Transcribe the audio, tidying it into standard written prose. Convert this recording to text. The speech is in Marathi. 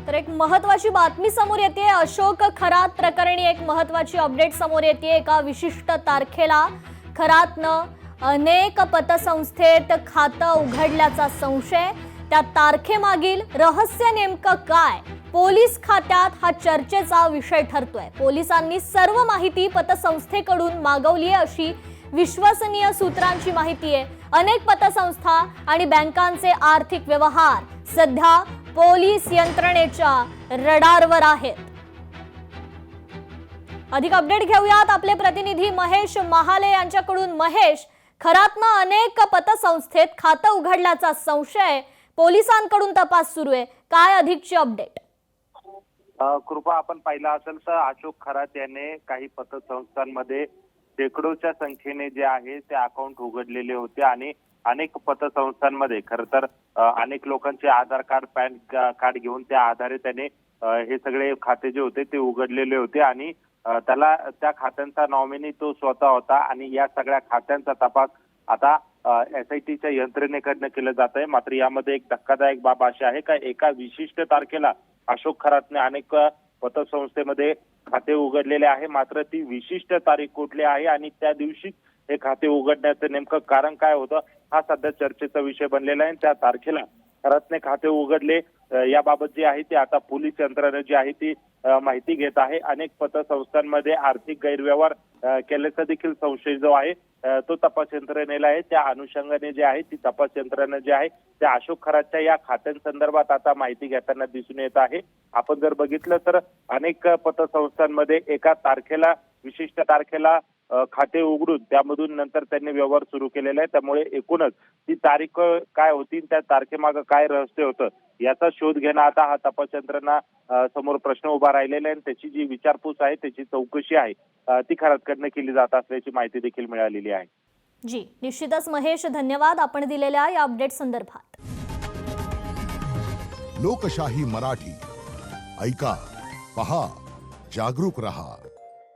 तर एक महत्त्वाची बातमी समोर येते। अशोक खरात प्रकरणी एक महत्त्वाची अपडेट समोर येते। एका विशिष्ट तारखेला खरातनं अनेक पतसंस्थेत खातं उघडल्याचा संशय। त्या तारखेमागील रहस्य नेमकं काय? पोलीस खात्यात हा चर्चेचा विषय ठरतोय। पोलिसांनी सर्व माहिती पतसंस्थेकडून मागवली आहे अशी विश्वसनीय सूत्रांची माहिती आहे। अनेक पतसंस्था आणि बँकांचे आर्थिक व्यवहार सध्या पोलीस यंत्रणेच्या रडारवर आहेत। अधिक अपडेट घेऊयात आपले प्रतिनिधी महेश महाले यांच्याकडून। महेश, खरातनं अनेक पतसंस्थेत खातं उघडल्याचा संशय, पोलिसांकडून तपास सुरू आहे, काय अधिकची अपडेट? कृपा, आपण पाहिलं असेल तर अशोक खरात याने काही पतसंस्थांमध्ये शेकडोच्या संख्येने जे आहे ते अकाउंट उघडलेले होते आणि अनेक पतसंस्थांमध्ये खरं तर अनेक लोकांचे आधार कार्ड, पॅन कार्ड घेऊन त्या आधारे त्याने हे सगळे खाते जे होते ते उघडलेले होते आणि त्याला त्या खात्यांचा नॉमिनी तो स्वतः होता आणि या सगळ्या खात्यांचा तपास आता SITच्या यंत्रणेकडनं केलं जात आहे। मात्र यामध्ये एक धक्कादायक बाब अशी आहे का एका विशिष्ट तारखेला अशोक खरातने अनेक पतसंस्थेमध्ये खाते उघडलेले आहे, मात्र ती विशिष्ट तारीख कुठली आहे आणि त्या दिवशी हे खाते उघडण्याचं नेमकं कारण काय होतं हा सध्या चर्चेचा विषय बनलेला आहे। त्या तारखेला खरातने खाते उघडले याबाबत जे आहे ते आता पोलीस यंत्रणा जी आहे ती माहिती घेत आहे। अनेक पतसंस्थांमध्ये आर्थिक गैरव्यवहार केल्याचा देखील संशय जो आहे तो तपास यंत्रणेला आहे। त्या अनुषंगाने जे आहे ती तपास यंत्रणा जी आहे त्या अशोक खरातच्या या खात्यांसंदर्भात आता माहिती घेताना दिसून येत आहे। आपण जर बघितलं तर अनेक पतसंस्थांमध्ये एका तारखेला, विशिष्ट तारखेला खाते उघडून त्यामधून नंतर त्यांनी व्यवहार सुरू केलेला आहे। त्यामुळे एकूणच ती तारीख काय होती, त्या तारखेमागं काय रहस्य होतं याचा शोध घेणं आता हा तपास यंत्रणा समोर प्रश्न उभा राहिलेला आहे। त्याची जी विचारपूस आहे, त्याची चौकशी आहे ती खरातकडनं केली जात असल्याची माहिती देखील मिळालेली आहे। जी, निश्चितच महेश, धन्यवाद आपण दिलेल्या या अपडेट संदर्भात। लोकशाही मराठी ऐका, पहा, जागरूक रहा।